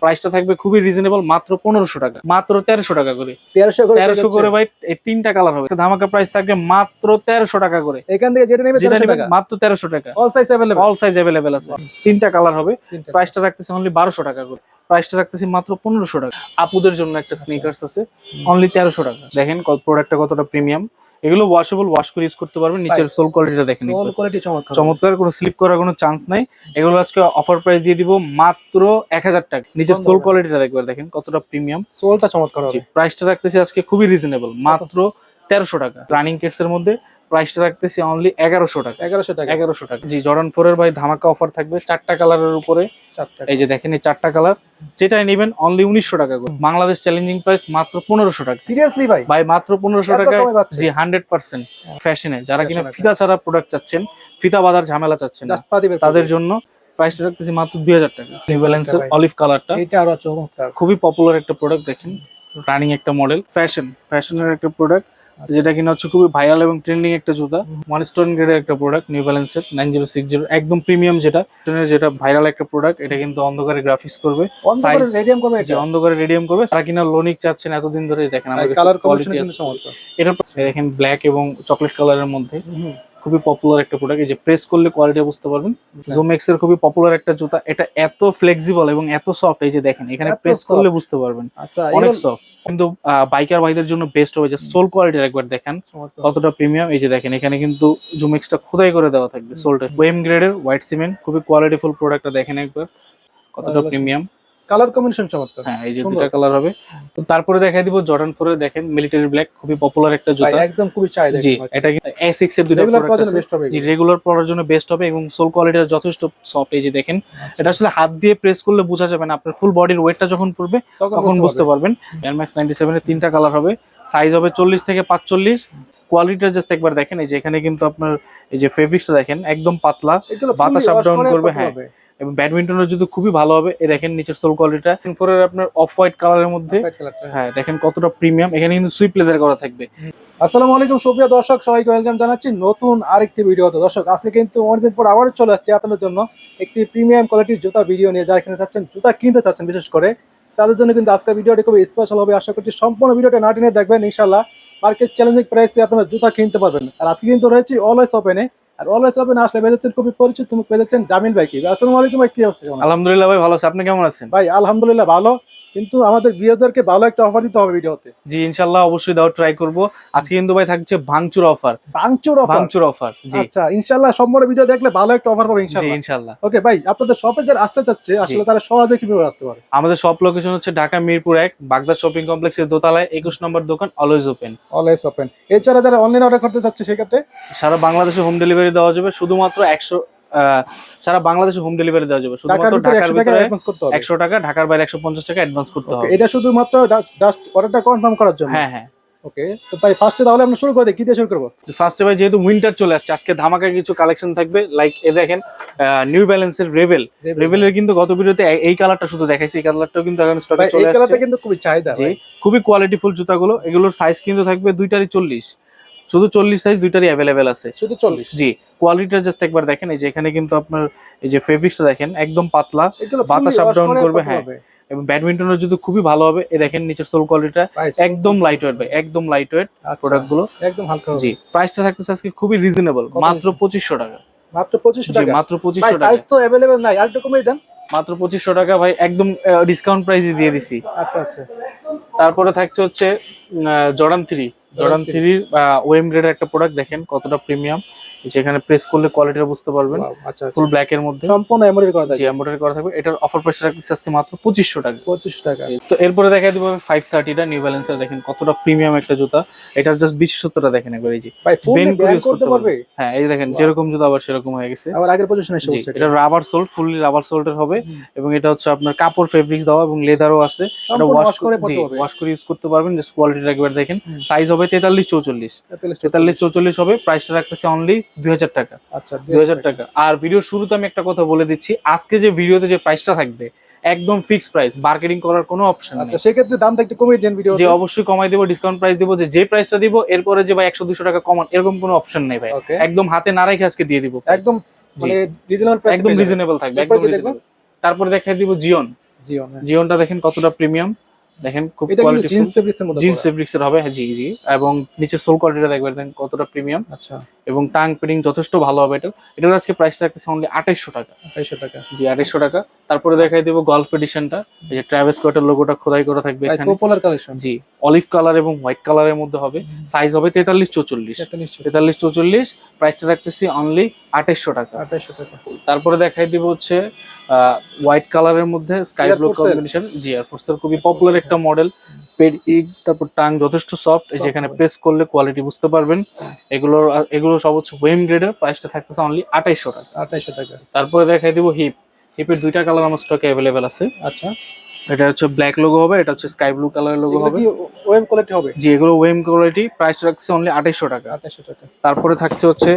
প্রাইসটা থাকবে খুবই রিজনেবল, মাত্র 1500 টাকা, মাত্র 1300 টাকা করে। 1300 করে ভাই, এই তিনটা কালার হবে। ধামাকা প্রাইস থাকবে মাত্র 1300 টাকা করে। এখান থেকে যেটা নেবে 1300 টাকা, মাত্র 1300 টাকা। All size available, all size available আছে। তিনটা কালার হবে। প্রাইসটা রাখতেছি অনলি 1200 টাকা করে। প্রাইসটা রাখতেছি মাত্র 1500 টাকা। আপুদের জন্য একটা স্নিকার্স আছে অনলি 1300 টাকা। দেখেন প্রোডাক্টটা কতটা প্রিমিয়াম। এগুলো ওয়াশেবল, ওয়াশ করে ইউজ করতে পারবেন। নিচের সোল কোয়ালিটিটা দেখেন, সোল কোয়ালিটি চমৎকার, কোনো স্লিপ করার কোনো চান্স নাই। এগুলো আজকে অফার প্রাইস দিয়ে দিব মাত্র 1000 টাকা। নিচের সোল কোয়ালিটিটা একবার দেখেন কতটা প্রিমিয়াম, সোলটা চমৎকার হবে। প্রাইসটা রাখতেছি আজকে খুবই রিজনেবল, মাত্র 1300 টাকা। রানিং কেটস এর মধ্যে প্রাইসটা রাখতেছি অনলি 1100 টাকা। 1100 টাকা। জি, জর্ডান 4 এর ভাই ধামাকা অফার থাকবে 4টা কালারের উপরে। এই যে দেখেন এই 4টা কালার, যেটাই নেবেন অনলি 1900 টাকা করে। বাংলাদেশ চ্যালেঞ্জিং প্রাইস মাত্র 1500 টাকা। সিরিয়াসলি ভাই? ভাই মাত্র 1500 টাকা। জি, 100% ফ্যাশনে। যারা কিনা ফিতা ছাড়া প্রোডাক্ট চাচ্ছেন, ফিতা বাঁধার ঝামেলা চাচ্ছেন না, তাদের জন্য প্রাইসটা রাখতেছি মাত্র 2000 টাকা। নিউ ব্যালেন্সের অলিভ কালারটা, এটা আরো চমৎকার, খুবই পপুলার একটা প্রোডাক্ট। দেখেন রানিং একটা মডেল, ফ্যাশনের একটা প্রোডাক্ট, যেটা কিনা হচ্ছে খুবই ভাইরাল এবং ট্রেন্ডিং একটা জুতা। ওয়ানস্টোন গ্রেডের একটা প্রোডাক্ট, নিউ ব্যালেন্সের 9060, একদম প্রিমিয়াম, যেটা ভাইরাল একটা প্রোডাক্ট। এটা কিন্তু অন্ধকারে গ্রাফিক্স করবে, অন্ধকারে রেডিয়াম করবে। এটা অন্ধকারে রেডিয়াম করবে। যারা কিনা লোনিক চাচ্ছেন এতদিন ধরে, দেখেন আমাদের কালার কম্বিনেশন কিন্তু চমৎকার। এটা দেখেন ব্ল্যাক এবং চকলেট কালারের মধ্যে, খুবই পপুলার একটা প্রোডাক্ট। এই যে প্রেস করলে কোয়ালিটি বুঝতে পারবেন। জুমেক্স এর খুবই পপুলার একটা জুতা। এটা এত ফ্লেক্সিবল এবং এত সফট, এই যে দেখেন এখানে প্রেস করলে বুঝতে পারবেন, অনেক সফট। কিন্তু বাইকার ভাইদের জন্য বেস্ট হবে। যে সোল কোয়ালিটি একবার দেখেন কতটা প্রিমিয়াম। এই যে দেখেন এখানে কিন্তু জুমেক্সটা খোদাই করে দেওয়া থাকবে সোলটা। ওয়েম গ্রেডের হোয়াইট সিমেন্ট, খুবই কোয়ালিটিফুল প্রোডাক্টটা দেখেন একবার কতটা প্রিমিয়াম। কালার কম্বিনেশন চমৎকার। হ্যাঁ, এই যে দুটো কালার হবে। তো তারপরে দেখাই দিব জর্ডান 4 এর, দেখেন মিলিটারি ব্ল্যাক, খুবই পপুলার একটা জুতা, একদম খুবই চাহিদা। জি, এটা কি A6 এর দুটো প্রোডাক্ট আছে। জি, রেগুলার পরার জন্য বেস্ট হবে এবং সোল কোয়ালিটিটা যথেষ্ট সফট। এই যে দেখেন এটা আসলে হাত দিয়ে প্রেস করলে বোঝা যাবে না, আপনার ফুল বডির ওয়েটটা যখন পড়বে তখন বুঝতে পারবেন। Air Max 97 এর তিনটা কালার হবে, সাইজ হবে 40 থেকে 45। কোয়ালিটিটা জাস্ট একবার দেখেন। এই যে এখানে কিন্তু আপনার এই যে ফেব্রিক্সটা দেখেন একদম পাতলা, বাতাস আপ ডাউন করবে। হ্যাঁ, এবং ব্যাডমিন্টনের জুতো খুবই ভালো হবে। এই দেখেন নিচের সোল কোয়ালিটিটা 4 এর আপনার অফ হোয়াইট কালারের মধ্যে। হ্যাঁ, দেখেন কতটা প্রিমিয়াম। এখানে কিন্তু সুইপ লেদার করা থাকবে। আসসালামু আলাইকুম সুপ্রিয় দর্শক, সবাইকে ওয়েলকাম জানাচ্ছি নতুন আরেকটি ভিডিওতে। দর্শক, আজকে কিন্তু অনেকদিন পর আবারও চলে আসছে আপনাদের জন্য একটি প্রিমিয়াম কোয়ালিটির জুতার ভিডিও নিয়ে। যারা কিনতে চাচ্ছেন, জুতা কিনতে চাচ্ছেন বিশেষ করে, তাদের জন্য কিন্তু আজকের ভিডিওটি খুবই স্পেশাল হবে। আশা করছি সম্পূর্ণ ভিডিওটা না টেনে দেখবেন, ইনশাআল্লাহ মার্কেট চ্যালেঞ্জিং প্রাইসে আপনারা জুতা কিনতে পারবেন। আর আজকে কিন্তু রয়েছে অলওয়েজ ওপেনে। আর অলওয়েজ ওপেন আসলে পেয়ে যাচ্ছেন খুবই পরিচিত, তুমি পেয়ে যাচ্ছেন জামিল ভাই। কি আসসালামু আলাইকুম ভাই, কি অবস্থা? আলহামদুলিল্লাহ ভাই, ভালো আছি। আপনি কেমন আছেন? ভাই আলহামদুলিল্লাহ ভালো, কিন্তু আমাদের ভিউয়ারদেরকে ভালো একটা অফার দিতে হবে ভিডিওতে। জি, ইনশাআল্লাহ অবশ্যই দাও, ট্রাই করব। আজকে কিন্তু ভাই থাকছে ভাঙচুর অফার। ভাঙচুর অফার, জি। আচ্ছা, ইনশাআল্লাহ সম্পূর্ণ ভিডিও দেখলে ভালো একটা অফার পাবে ইনশাআল্লাহ। জি, ইনশাআল্লাহ। ওকে ভাই, আপনাদের শপে যারা আসতে চাচ্ছে আসলে তারা সহজে কিভাবে আসতে পারে? আমাদের শপ লোকেশন হচ্ছে ঢাকা মিরপুর 1 বাগদা শপিং কমপ্লেক্সের দোতলায় 21 নম্বর দোকান, অলওয়েজ ওপেন। Always open. এছাড়া যারা অনলাইন অর্ডার করতে চাচ্ছে সেক্ষেত্রে সারা বাংলাদেশে হোম ডেলিভারি দেওয়া যাবে। শুধুমাত্র সারা বাংলাদেশে হোম ডেলিভারি দেওয়া যাবে। শুধুমাত্র ঢাকার ভিতরে 100 টাকা, ঢাকার বাইরে 150 টাকা অ্যাডভান্স করতে হবে। এটা শুধুমাত্র জাস্ট অর্ডারটা কনফার্ম করার জন্য। হ্যাঁ হ্যাঁ। ওকে, তো ভাই ফার্স্টে তাহলে আমরা শুরু করে দিই। কি দিয়ে শুরু করব? ফার্স্টে ভাই, যেহেতু উইন্টার চলে আসছে, আজকে ধামাকা কিছু কালেকশন থাকবে। লাইক এ দেখেন নিউ ব্যালেন্সের রেবেলের কিন্তু গত ভিডিওতে এই কালারটা শুধু দেখাইছি, এই কালারটাও কিন্তু এখন স্টকে চলে আসছে। এই কালারটা কিন্তু খুবই চাহিদা। জি, খুবই কোয়ালিটিফুল জুতাগুলো। এগুলোর সাইজ কিন্তু থাকবে দুইটারই 40, শুধু 40 সাইজ দুইটারই अवेलेबल আছে, শুধু 40। জি, কোয়ালিটিটা জাস্ট একবার দেখেন। এই যে এখানে কিন্তু আপনার এই যে ফেব্রিক্সটা দেখেন একদম পাতলা, বাতাস আপ ডাউন করবে। হ্যাঁ, এবং ব্যাডমিন্টনের জুতো খুবই ভালো হবে। এই দেখেন নিচের সোল কোয়ালিটিটা একদম লাইট ওয়েট ভাই, একদম লাইট ওয়েট প্রোডাক্টগুলো, একদম হালকা হবে। জি, প্রাইসটা থাকতেছে আজকে খুবই রিজনেবল, মাত্র 2500 টাকা। মাত্র 2500 টাকা? মাত্র 2500 টাকা। সাইজ তো अवेलेबल নাই, আরেকটু কমিয়ে দেন। মাত্র 2500 টাকা ভাই, একদম ডিসকাউন্ট প্রাইসে দিয়ে দিছি। আচ্ছা আচ্ছা। তারপরে থাকছে হচ্ছে জর্ডান 3 ওএম গ্রেডের একটা প্রোডাক্ট। দেখেন কতটা প্রিমিয়াম। যেখানে প্রেস করলে কোয়ালিটিটা বুঝতে পারবেন। ফুল ব্ল্যাক এর মধ্যে সম্পূর্ণ এমব্রয়ডারি করা থাকবে। জি, এমব্রয়ডারি করা থাকবে। এটার অফার প্রাইস রাখছি আজকে মাত্র 2500 টাকা। 2500 টাকা। তো এরপরে দেখাই দিব 530টা নিউ ব্যালেন্সের। দেখেন কতটা প্রিমিয়াম একটা জুতা। এটার জাস্ট বিশেষত্বটা দেখেন একবার। এই যে ভাই ফুল ব্যান্ড করতে পারবে। হ্যাঁ, এই দেখেন যেরকম জুতা আবার সেরকম হয়ে গেছে, আবার আগের পজিশনে এসে বসে। এটা রাবার সোল, ফুললি রাবার সোল্ডের হবে। এবং এটা হচ্ছে আপনার কাপড় ফেব্রিক্স দেওয়া এবং লেদারও আছে। এটা ওয়াশ করে ইউজ করতে পারবেন। জাস্ট কোয়ালিটিটা একবার দেখেন। সাইজ হবে 43-44 হবে। প্রাইসটা রাখতেছে অনলি 2000 টাকা। আচ্ছা, 2000 টাকা। আর ভিডিও শুরুতে আমি একটা কথা বলে দিচ্ছি, আজকে যে ভিডিওতে যে প্রাইসটা থাকবে একদম ফিক্সড প্রাইস, মার্কেটিং করার কোনো অপশন নেই। আচ্ছা, সেই ক্ষেত্রে দামটা একটু কমিয়ে দেন ভিডিওতে। জি, অবশ্যই কমাই দেব, ডিসকাউন্ট প্রাইস দেব। যে প্রাইসটা দিব এরপরে যে ভাই 100-200 টাকা কমান, এরকম কোনো অপশন নেই ভাই। একদম হাতে না রেখে আজকে দিয়ে দিব, একদম মানে রিজনেবল প্রাইস, একদম রিজনেবল থাকবে, একদম রিজনেবল। তারপরে দেখাই দিব জিওন জিওনটা দেখেন কতটা প্রিমিয়াম, দেখেন খুব এটা কিন্তু কোয়ালিটি জিন্স ফেব্রিক্সের মধ্যে জিন্স করা। ফেব্রিক্স এর হবে, হ্যাঁ জি জি। এবং নিচে সোল কোয়ালিটিটা দেখবেন দেখেন কতটা প্রিমিয়াম, আচ্ছা এবং টাং ফিটিং যথেষ্ট ভালো হবে এটা। এটার আজকে প্রাইসটা রাখতেছে অনলি 2800 টাকা। 2800 টাকা। জি 2800 টাকা। তারপরে দেখাই দেব গলফ এডিশনটা, এই যে ট্রাভেল স্কটের লোগোটা খোদাই করা থাকবে ভাই এখানে। Popular collection. জি অলিভ কালার এবং হোয়াইট কালারের মধ্যে হবে, সাইজ হবে 43-44। 43-44, প্রাইসটা রাখতেছি অনলি 2800 টাকা। 2800 টাকা। তারপরে দেখাই দিব হচ্ছে হোয়াইট কালারের মধ্যে স্কাই ব্লু কম্বিনেশন। জি এয়ারফোর্সের খুবই পপুলার একটা মডেল। তারপর টাং যথেষ্ট সফট, এই যে এখানে প্রেস করলে কোয়ালিটি বুঝতে পারবেন। এগুলো সব হচ্ছে ওয়েম গ্রেডের, প্রাইসটা থাকতেছে অনলি 2800 টাকা। 2800 টাকা। তারপরে দেখাই দিব হিপের দুইটা কালার আমার স্টকে অ্যাভেলেবেল আছে। আচ্ছা এটা হচ্ছে ব্ল্যাক লোগো হবে, এটা হচ্ছে স্কাই ব্লু কালারের লোগো হবে। ওএম কোয়ালিটি হবে? জি এগুলো ওয়েম কোয়ালিটি, প্রাইস রাখছে অনলি 2800 টাকা। 2800 টাকা। তারপরে থাকছে হচ্ছে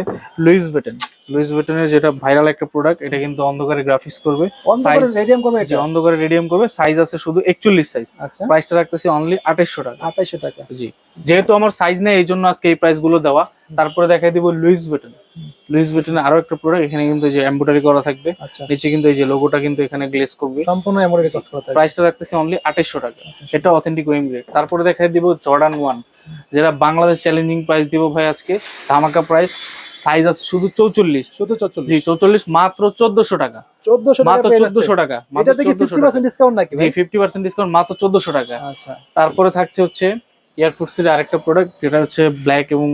লুইস ভিটনের যেটা ভাইরাল একটা প্রোডাক্ট, এটা কিন্তু অন্ধকারে গ্রাফিক্স করবে, অন্ধকারে রেডিয়াম করবে এটা? অন্ধকারে রেডিয়াম করবে, সাইজ আছে শুধু 41 সাইজ। আচ্ছা প্রাইসটা রাখতেছি অনলি 2800 টাকা। 2800 টাকা। জি যেহেতু আমার সাইজ নেই এই জন্য আজকে এই প্রাইস গুলো দেওয়া। তারপরে দেখাই দিব লুইস ভিটনের আরো একটা প্রোডাক্ট, এখানে কিন্তু এই যে এমব্রয়ডারি করা থাকবে, আচ্ছা নিচে কিন্তু এই যে লোগোটা কিন্তু এখানে গ্লেজ করবে, সম্পূর্ণ এমব্রয়ডারি কাজ করা থাকবে। প্রাইসটা রাখতেছি অনলি 2800 টাকা। এটা অথেন্টিক ওয়েম গ্রেড। তারপরে দেখাই দিব জর্ডান 1, যেটা বাংলাদেশ চ্যালেঞ্জিং প্রাইস দিব ভাই আজকে, ধামাকা প্রাইস। সাইজ আছে শুধু 44, শুধু 44? জি 44, মাত্র 1400 টাকা। 1400 টাকা মাত্র পেয়ে 1400 টাকা। এটা থেকে 50% ডিসকাউন্ট নাকি জি ভাই? 50% ডিসকাউন্ট, মাত্র 1400 টাকা। আচ্ছা তারপরে থাকছে হচ্ছে এয়ারফোর্সের আরেকটা প্রোডাক্ট, যেটা হচ্ছে ব্ল্যাক এবং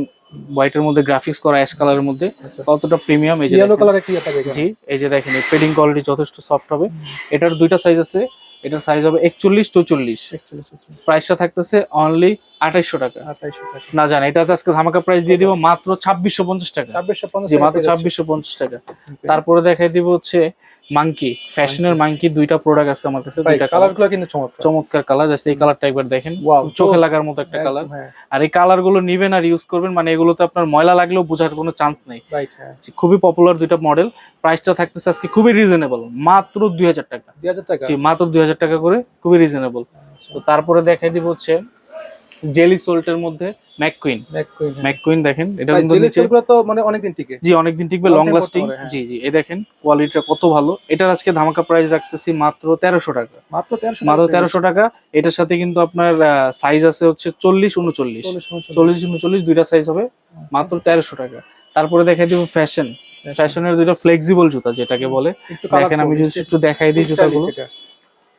হোয়াইটের মধ্যে গ্রাফিক্স করা, অ্যাশ কালারের মধ্যে, আচ্ছা কতটা প্রিমিয়াম। এই যে ইয়েলো কালার কি এটা দেখেন? জি এই যে দেখেন পেডিং কোয়ালিটি যথেষ্ট সফট হবে। এটার দুইটা সাইজ আছে, এটার সাইজ হবে 41-44। প্রাইসটা থাকতেছে অনলি 2800 টাকা। 2800 টাকা না জান এটা আজকে ধামাকা প্রাইস দিয়ে দিব মাত্র 2650 টাকা। 2650 জি টাকা মাত্র 2650 টাকা। তারপরে দেখাই দিব হচ্ছে মাঙ্কি, ফ্যাশনের মাঙ্কি, দুইটা প্রোডাক্ট আছে আমার কাছে, দুইটা কালারগুলো কিন্তু চমৎকার চমৎকার কালার। জাস্ট এই কালারটা একবার দেখেন, ওয়াও চোখে লাগার মতো একটা কালার। আর এই কালার গুলো নিবেন আর ইউজ করবেন, মানে এগুলোতে আপনার ময়লা লাগলেও বোঝার কোনো চান্স নেই। রাইট হ্যাঁ খুবই পপুলার দুইটা মডেল। প্রাইসটা থাকতেছে আজকে খুবই রিজনেবল, মাত্র 2000 টাকা। 2000 টাকা? জি মাত্র 2000 টাকা করে, খুবই রিজনেবল। তো তারপরে দেখাই দিব হচ্ছে জেলি সোল্টের মধ্যে ম্যাককুইন দেখেন, এটা কিন্তু জেলি নিচে সোলগুলো তো মানে অনেকদিন টিকে। জি অনেকদিন টিকবে, লং লাস্টিং। জি জি এই দেখেন কোয়ালিটিটা কত ভালো। এটার আজকে ধামাকা প্রাইস রাখতেছি মাত্র 1300 টাকা। মাত্র 1300 টাকা। এটার সাথে কিন্তু আপনার সাইজ আছে হচ্ছে 40-39 দুইটা সাইজ হবে, মাত্র 1300 টাকা। তারপরে দেখাই দিব ফ্যাশনের দুইটা ফ্লেক্সিবল জুতা যেটাকে বলে। দেখেন আমি যদি একটু দেখাই দিই জুতাগুলো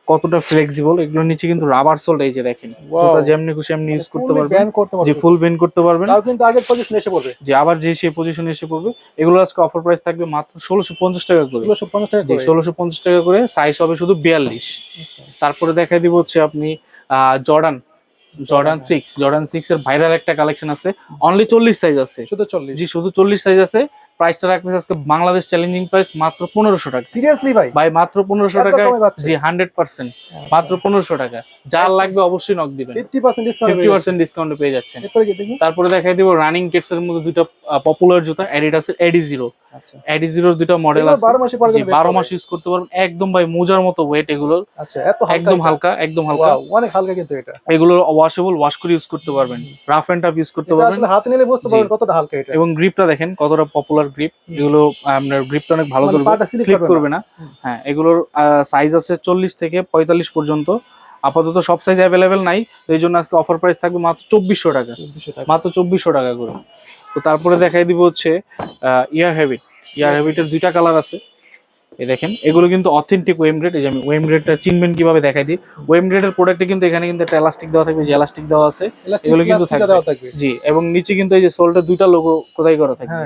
কতটা ফ্লেক্সিবল। এগুলোর নিচে কিন্তু রাবার সোল, এই যে দেখেন জুতা যেমনি খুশি এমনি ইউজ করতে পারবেন। জি ফুল বেন্ড করতে পারবেন, তাও কিন্তু আগের পজিশনে এসে পড়বে। জি আবার যে সেই পজিশনে এসে পড়বে। এগুলো আজকে অফার প্রাইস থাকবে মাত্র 1650 টাকা করে। 1650 টাকা জি 1650 টাকা করে, সাইজ হবে শুধু 42। তারপরে দেখাই দিব হচ্ছে আপনি জর্ডান 6 এর ভাইরাল একটা কালেকশন আছে, অনলি 40 সাইজ আছে, শুধু 40? জি শুধু 40 সাইজ আছে। প্রাইসটা রাখতেছে আজকে বাংলাদেশ চ্যালেঞ্জিং প্রাইস মাত্র 1500 টাকা। সিরিয়াসলি ভাই? ভাই মাত্র 1500 টাকা। জি 100% মাত্র 1500 টাকা। যার লাগবে অবশ্যই নক দিবেন, 50% ডিসকাউন্টে পেয়ে যাচ্ছেন। তারপরে দেখাই দিব রানিং কিডস এর মধ্যে দুটো পপুলার জুতা, অ্যাডিডাসের এডি0। আচ্ছা এডি0 দুটো মডেল আছে, 12 মাস ইউজ করতে পারবেন। একদম ভাই মোজার মতো ওয়েট এগুলোর। আচ্ছা এত হালকা? একদম হালকা, একদম হালকা, অনেক হালকা কিন্তু এটা। এগুলো ওয়াশেবল, ওয়াশ করে ইউজ করতে পারবেন, রাফ এন্ড টাফ ইউজ করতে পারবেন। আসলে হাতে নিলে বুঝতে পারবেন কতটা হালকা এটা। এবং গ্রিপটা দেখেন কতটা পপুলার গ্রিপ। এগুলো আপনার গ্রিপটা অনেক ভালো ধরবে, স্লিপ করবে না। হ্যাঁ এগুলোর সাইজ আছে 40 থেকে 45 পর্যন্ত। আপাতত সব সাইজ অ্যাভেলেবেল নাই, তো এই জন্য আজকে অফার প্রাইস থাকবে মাত্র 2400 টাকা। মাত্র 2400 টাকা করে। তো তারপরে দেখাই দিব হচ্ছে ইয়ার হ্যাবিটের দুইটা কালার আছে। এই দেখেন এগুলো কিন্তু অথেন্টিক ওয়েম গ্রেড। এই যে আমি ওয়েম গ্রেডটা চিনবেন কিভাবে দেখাই দিই। ওয়েম গ্রেডের প্রোডাক্টে কিন্তু এখানে কিন্তু একটা এলাস্টিক দেওয়া থাকবে, যে এলাস্টিক দেওয়া আছে এগুলো কিন্তু থাকবে। জি এবং নিচে কিন্তু এই যে সোলটা দুইটা লোগো খোদাই করা থাকবে।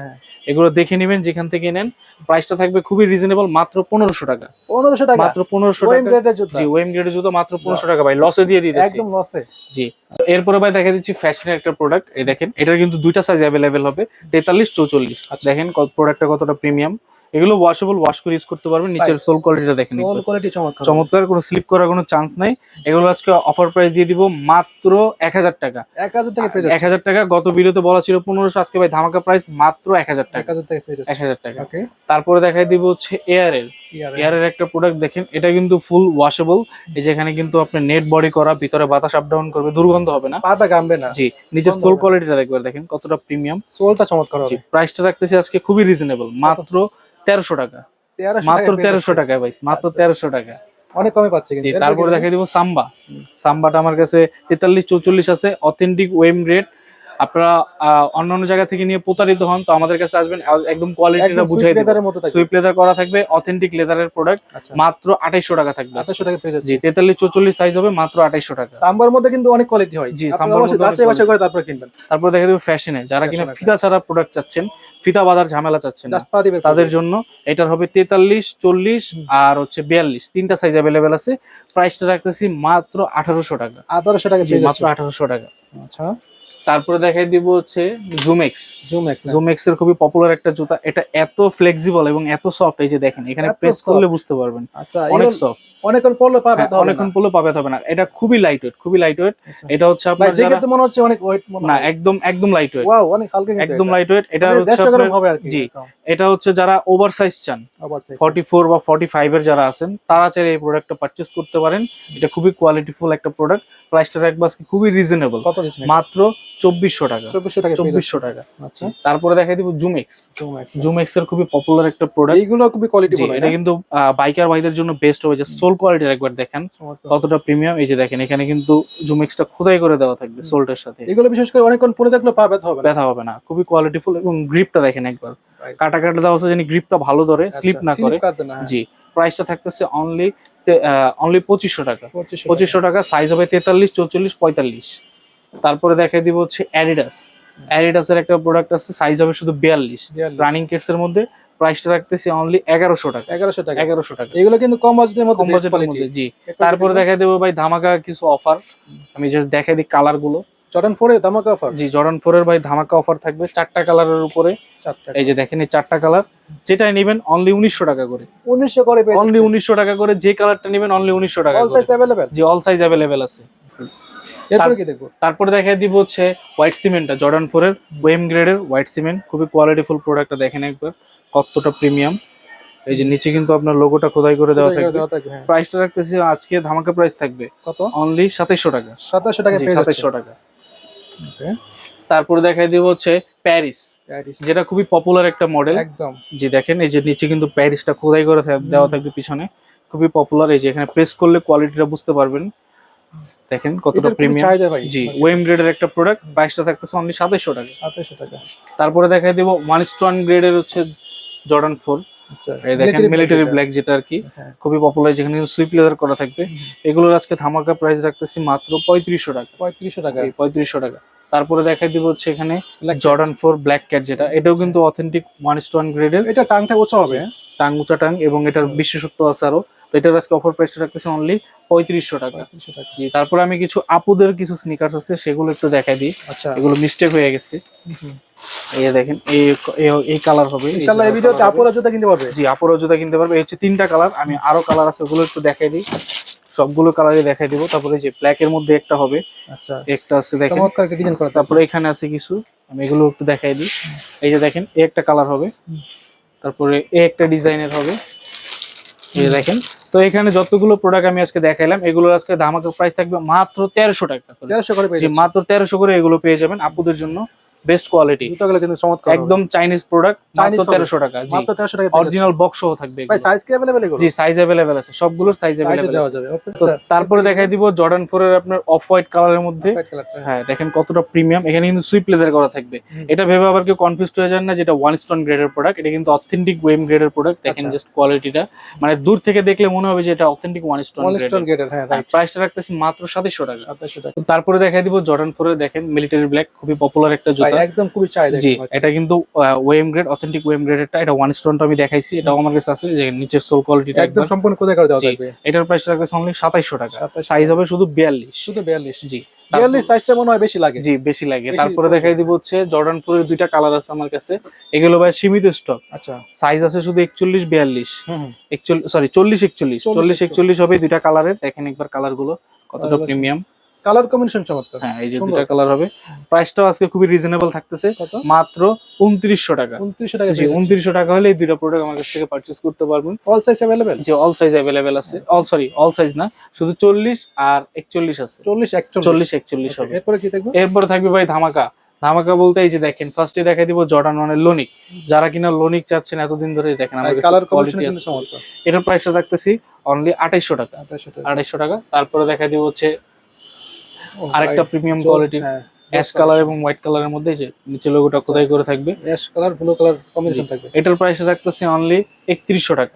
এগুলো দেখে নেবেন যেখান থেকে নেন। প্রাইসটা থাকবে খুবই রিজনেবল, মাত্র 1500 টাকা। 1500 টাকা? মাত্র 1500 টাকা। জি ওয়েম গ্রেডের জুতো মাত্র 1500 টাকা ভাই, লসে দিয়ে দিতেছি একদম লসে। জি এরপরে ভাই দেখা দিচ্ছি ফ্যাশনের একটা প্রোডাক্ট। এই দেখেন এটার কিন্তু দুইটা সাইজ অ্যাভেলেবেল হবে, 43-44। দেখেন প্রোডাক্টটা কতটা প্রিমিয়াম। এগুলো ওয়াশেবল, ওয়াশ করে ইউজ করতে পারবেন। নিচের সোল কোয়ালিটিটা দেখেন, সোল কোয়ালিটি চমৎকার, কোনো স্লিপ করার কোনো চান্স নাই। এগুলো আজকে অফার প্রাইস দিয়ে দিব মাত্র 1000 টাকা। 1000 টাকা পেয়ে যাচ্ছে। 1000 টাকা। গত ভিডিওতে বলা ছিল 1500, আজকে ভাই ধামাকা প্রাইস মাত্র 1000 টাকা। 1000 টাকা পেয়ে যাচ্ছে। 1000 টাকা। ওকে তারপরে দেখাই দিব হচ্ছে এয়ারের একটা প্রোডাক্ট। দেখেন এটা কিন্তু ফুল ওয়াশেবল। এই যে এখানে কিন্তু আপনি নেট বডি করা, ভিতরে বাতাস আপ ডাউন করবে, দুর্গন্ধ হবে না, পাটা গামবে না। জি নিচের সোল কোয়ালিটিটা দেখবেন দেখেন কতটা প্রিমিয়াম, সোলটা চমৎকার হবে। প্রাইসটা রাখতেছি আজকে খুবই রিজনেবল, মাত্র 1300 টাকা। মাত্র 1300 টাকা ভাই, মাত্র 1300 টাকা। অনেক কমে পাচ্ছে জি। কিন্তু। তারপরে দেখাই দিব সাম্বা। সাম্বাটা আমার কাছে 43-44 আছে, অথেন্টিক ওয়েম গ্রেড। আপনারা অন্যান্য জায়গা থেকে নিয়ে প্রতারিত হন, তো আমাদের কাছে আসবেন, একদম কোয়ালিটিটা একদম সুইট বুঝাই দেব। লেদারের মতো থাকবে। সুইপ লেদার করা থাকবে, অথেন্টিক লেদারের প্রোডাক্ট, আচ্ছা মাত্র 2800 টাকা থাকবে। 2800 টাকা পেয়ে জি, যাচ্ছে। 43-44 সাইজ হবে, মাত্র 2800 টাকা। সাম্বার মধ্যে কিন্তু অনেক কোয়ালিটি হয়, জি, আপনারা সাম্বার অবশ্যই মধ্যে অনেক যাচাই বাছাই quality। করে তারপরে কিনবেন। তারপর দেখা দেবো ফ্যাশনে, যারা কিনা ফ্যাশনে, ফিতা ছাড়া প্রোডাক্ট চাচ্ছেন, ফিতা বাঁধার ঝামেলা চাচ্ছেন না, জাস্ট পা দিবেন তাদের জন্য এটার হবে 43-40 আর হচ্ছে 42, তিনটা সাইজ অ্যাভেলেবেল আছে। প্রাইসটা রাখতেছি মাত্র 1800 টাকা। 1800 টাকা জি, পেয়ে মাত্র যাচ্ছে। 1800 টাকা। আচ্ছা তারপরে দেখাই দিব হচ্ছে জুমেক্স। জুমেক্স জুমেক্স এর খুবই পপুলার একটা জুতা, এটা এত ফ্লেক্সিবল এবং এত সফট, এই যে দেখেন এখানে এত প্রেস soft। করলে বুঝতে পারবেন, আচ্ছা অনেক এগুলো সফট। অনেকক্ষণ পরলে পা ব্যথা হবে অনেকক্ষণ না। পরলে পা ব্যথা হবে না, এটা খুবই লাইট ওয়েট, খুবই লাইট ওয়েট। আচ্ছা। এটা হচ্ছে ভাই আপনার দেখে যারা, তো মনে হচ্ছে অনেক ওয়েট মনে না হয়। একদম একদম লাইট ওয়েট, ওয়াও অনেক হালকা কিন্তু একদম এটা। Light weight. এটা মানে হচ্ছে 150 গ্রাম আপনার, হবে আর কি। জি, এটা হচ্ছে যারা ওভার সাইজ চান, আবার চাইছে। 44 বা 45 এর যারা আছেন, তারা চাইলে এই প্রোডাক্টটা পারচেজ করতে পারেন। এটা খুবই কোয়ালিটিফুল একটা প্রোডাক্ট। প্রাইসটা রাখবো আজকে খুবই রিজনেবল, কত দিচ্ছেন? মাত্র 2400 টাকা। 2400 টাকা পেয়ে 2400 যাচ্ছে। টাকা। আচ্ছা তারপরে দেখাই দিব জুমেক্স। জুমেক্স। জুমেক্স এর খুবই পপুলার একটা প্রোডাক্ট। এইগুলো খুবই কোয়ালিটি জি, বলা এটা কিন্তু বাইকার ভাইদের জন্য বেস্ট হবে। যে সোল কোয়ালিটির একবার দেখেন কতটা প্রিমিয়াম। এই যে দেখেন এখানে কিন্তু জুমেক্সটা খোদাই করে দেওয়া থাকবে সোলটার সাথে। এগুলো বিশেষ করে অনেকক্ষণ পরে দেখলে পা ব্যথা হবে না। ব্যথা হবে না, খুবই কোয়ালিটিফুল। এবং গ্রিপটা দেখেন একবার, Right. কাটা কাটা দেওয়া আছে যেন গ্রিপটা ভালো ধরে, স্লিপ আচ্ছা, না করে। slip কাটবে না, হ্যাঁ। জি, প্রাইসটা থাকতেছে অনলি 2500 টাকা। 2500 2500 টাকা, সাইজ হবে 43, 44, 45। তারপরে দেখাই দিব হচ্ছে অ্যাডিডাস। অ্যাডিডাসের একটা প্রোডাক্ট আছে, সাইজ হবে শুধু 42, 42 রানিং কিটস এর মধ্যে। প্রাইসটা রাখতেছি অনলি 1100 টাকা। 1100 টাকা। 1100 টাকা, এগুলো কিন্তু কম বাজেটের মধ্যে কম বেস্ট বাজেটের কোয়ালিটি। মধ্যে। জি, তারপরে দেখাই দেবো ভাই ধামাকা কিছু অফার। আমি জাস্ট দেখাই দিই কালার গুলো। জর্ডান 4 এ ধামাকা অফার। জি, জর্ডান 4 এর ভাই ধামাকা অফার থাকবে 4টা কালারের উপরে। 4 টাকা। এই যে দেখেন এই 4টা কালার, যেটাই নেবেন অনলি 1900 টাকা করে। 1900 করে পেয়ে অনলি 1900 টাকা করে, যে কালারটা নেবেন অনলি 1900 টাকা অল করে। Size available. জি, অল সাইজ अवेलेबल আছে। এরপরে কি দেখবো? তারপরে দেখাই দিব হচ্ছে হোয়াইট সিমেন্টটা, জর্ডান 4 এর ওয়েম গ্রেডের হোয়াইট সিমেন্ট, খুবই কোয়ালিটিফুল প্রোডাক্টটা দেখেন একবার কতটা প্রিমিয়াম। এই যে নিচে কিন্তু আপনার লোগোটা খোদাই করে দেওয়া থাকবে। হ্যাঁ। প্রাইসটা রাখতেছি আজকে ধামাকা প্রাইস থাকবে কত? অনলি 2700 টাকা। 2700 টাকা জি, পেয়ে যাচ্ছে। 2700 টাকা। ওকে। তারপরে দেখাই দিব হচ্ছে প্যারিস, প্যারিস যেটা খুবই পপুলার একটা মডেল। একদম। জি দেখেন এই যে নিচে কিন্তু প্যারিসটা খোদাই করে দেওয়া থাকবে পিছনে, খুবই পপুলার। এই যে এখানে প্রেস করলে কোয়ালিটিটা বুঝতে পারবেন, দেখেন কতটা এটার খুবই প্রিমিয়াম। চাহিদা ভাই। জি, ওয়েম গ্রেডের একটা প্রোডাক্ট, প্রাইসটা থাকতেছে অনলি 2700 টাকা। 2700 টাকা। তারপরে দেখাই দিব ওয়ান স্টোন গ্রেডের হচ্ছে জর্ডান 4। আচ্ছা এই দেখেন মিলিটারি ব্ল্যাক, যেটা আর কি হ্যাঁ। খুবই পপুলার, যেখানে সুইপ লেদার করা থাকবে। এগুলোর আজকে ধামাকা প্রাইস রাখতেছি মাত্র 3500 টাকা। 3500 টাকা। 3500 টাকা। তারপরে দেখাই দিব হচ্ছে এখানে Black cat। Jordan 4 black cat, যেটা এটাও কিন্তু অথেন্টিক ওয়ান স্টোন গ্রেডের। এটা টাংটা উঁচু হবে। টাং উঁচা টাং, এবং এটার বিশেষত্ব আছে আরো। তো এটার আজকে অফার প্রাইসটা রাখতেছে অনলি 3500 টাকা। 3500 টাকা। জি, তারপরে আমি কিছু আপুদের কিছু স্নিকার্স আছে সেগুলো একটু দেখাই দিই। আচ্ছা এগুলো মিস্টেক হয়ে গেছে। এই দেখেন এই কালার হবে ইনশাআল্লাহ এই ভিডিওতে আপুরা জুতা কিনতে পারবে। জি, আপুরা জুতা কিনতে পারবে। এই হচ্ছে 3টা কালার, আমি আরো কালার আছে ওগুলো একটু দেখাই দিই। সবগুলো কালারই দেখাই দিব। তারপরে যে ব্ল্যাক এর মধ্যে একটা হবে, আচ্ছা একটা আছে দেখেন। চমৎকার একটা ডিজাইন করা। তারপরে এখানে আছে কিছু, আমি এগুলো একটু দেখাই দিই। এই যে দেখেন এই একটা কালার হবে, তারপরে এই একটা ডিজাইনের হবে। এই দেখেন। তো এখানে যতগুলো প্রোডাক্ট আমি আজকে দেখাইলাম, এগুলোর আজকে ধামাকা প্রাইস থাকবে মাত্র 1300 টাকা করে। 1300 করে পেয়ে জি, যাচ্ছে। মাত্র 1300 করে এগুলো পেয়ে যাবেন আপুদের জন্য, বেস্ট কোয়ালিটি, জুতাগুলো কিন্তু চমৎকার হবে। একদম চাইনিজ প্রোডাক্ট, মাত্র 1300 টাকা। জি, মাত্র 1300 টাকা পেয়ে যাচ্ছে। অরিজিনাল বক্স সহ থাকবে ভাই এগুলো। সাইজ কি अवेलेबल এগুলো? জি, সাইজ अवेलेबल আছে, সবগুলোর সাইজ সাইজে अवेलेबल দেওয়া আছে। যাবে। ওকে তো স্যার তারপরে দেখাই দিব জর্ডান 4 এর আপনার অফ হোয়াইট কালারের মধ্যে। হোয়াইট কালারটা। হ্যাঁ, দেখেন কতটা প্রিমিয়াম। এখানে কিন্তু সুইপ লেদার করা থাকবে। এটা ভেবে আবার কেউ কনফিউজ হয়ে যান না যেটা ওয়ান স্টোন গ্রেডের প্রোডাক্ট, এটা কিন্তু অথেন্টিক ওয়েম গ্রেডের প্রোডাক্ট। দেখেন আচ্ছা। জাস্ট কোয়ালিটিটা, মানে দূর থেকে দেখলে মনে হবে যে এটা authentic one stone one stone গ্রেডের। গ্রেডের, হ্যাঁ রাইট। প্রাইসটা রাখতেছি মাত্র 2700 টাকা। 2700 টাকা। তো তারপরে দেখাই দিব জর্ডান 4 এর, দেখেন মিলিটারি ব্ল্যাক, খুবই পপুলার একটা ভাই জুতা। একদম খুবই চাহিদা। জি, এটা কিন্তু ওয়েম গ্রেড, অথেন্টিক ওয়েম গ্রেডেরটা। এটা ওয়ান স্টোনটা আমি দেখাইছি, এটাও আমার কাছে আছে। যে নিচের সোল কোয়ালিটিটা একদম সম্পূর্ণ কোথায় করে দেওয়া জি, থাকবে। এটার প্রাইসটা রাখতেছে অনলি 2700 টাকা। 2700 সাইজ হবে শুধু 42। শুধু 42। জি, 42 সাইজটা মনে হয় বেশি লাগে। জি বেশি লাগে। বেশি তারপরে পড়বে। দেখাই দিব হচ্ছে জর্ডান 4 এর 2টা কালার আছে আমার কাছে, এগুলো ভাই সীমিত স্টক। আচ্ছা সাইজ আছে শুধু 41, 42, হুম 41 সরি 40, 41, 40, 41 হবে 2টা কালারের। দেখেন একবার কালার গুলো কতটা প্রিমিয়াম। কালার কম্বিনেশন চমৎকার। হ্যাঁ, এই যে সুন্দর। 2টা কালার হবে। প্রাইসটাও আজকে খুবই রিজনেবল থাকতেছে, কত? মাত্র 2900 টাকা। 2900 টাকা। জি, 2900 টাকা হলে এই 2টা প্রোডাক্ট আমার কাছ থেকে পারচেজ করতে পারবেন। All size available. যে অল সাইজ अवेलेबल আছে, অল সাইজ না, শুধু 40 আর 41 আছে। 40 41 40 41 হবে। এরপরে কি দেখবো? এরপরে থাকবে ভাই ধামাকা, ধামাকা বলতে এই যে দেখেন ফার্স্টে দেখাই দিব জর্ডান 1 এর লোনিক, যারা কিনা লোনিক চাচ্ছেন এতদিন ধরে দেখেন আমাদের কালার কম্বিনেশন কোয়ালিটি কিন্তু আছে। চমৎকার। এটার প্রাইসটা রাখতেছি অনলি 2800 টাকা। 2800 টাকা। তারপরে দেখাই দিব হচ্ছে আরেকটা প্রিমিয়াম কোয়ালিটির অ্যাশ কালার এবং হোয়াইট কালারের মধ্যে, যে নিচে লোগোটা খোদাই করে থাকবে, ash colour blue colour combination থাকবে। এটার প্রাইস রাখতেছি অনলি 3100 টাকা।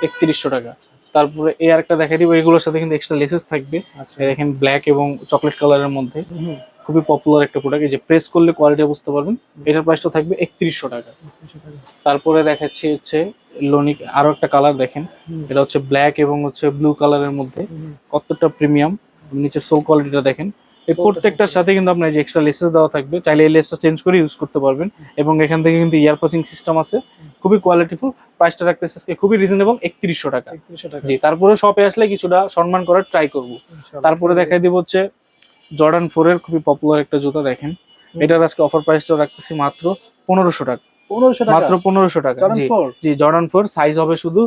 3100 টাকা। তারপরে এই আরেকটা দেখাই দিব, এগুলোর সাথে কিন্তু এক্সট্রা লেসেস থাকবে। দেখেন ব্ল্যাক এবং চকলেট কালারের মধ্যে, খুবই পপুলার একটা প্রোডাক্ট। এই যে প্রেস করলে কোয়ালিটি বুঝতে পারবেন। এটার প্রাইসটা থাকবে 3100 টাকা। তারপরে দেখাচ্ছি হচ্ছে লোনিক আরো একটা কালার দেখেন, এটা হচ্ছে ব্ল্যাক এবং হচ্ছে ব্লু কালারের মধ্যে, কতটা প্রিমিয়াম। নিচের সোল কোয়ালিটিটা দেখেন। এই প্রত্যেকটার সাথে কিন্তু আপনার যে এক্সট্রা লেসেস দেওয়া থাকবে, চাইলে এই লেসটা চেঞ্জ করে ইউজ করতে পারবেন। এবং এখান থেকে কিন্তু ইয়ার পাসিং সিস্টেম আছে, খুবই কোয়ালিটিফুল। প্রাইসটা রাখতেছে আজকে খুবই রিজনেবল 3100 টাকা। জি, তারপরে শপে আসলে কিছুটা সম্মান করার ট্রাই করব। তারপরে দেখাই দিব হচ্ছে জর্ডান 4 এর খুবই পপুলার একটা জুতা দেখেন, এটার আজকে অফার প্রাইসটা রাখতেছি মাত্র 1500 টাকা। 1500 টাকা, মাত্র 1500 টাকা। জি জি, জর্ডান 4 সাইজ হবে শুধু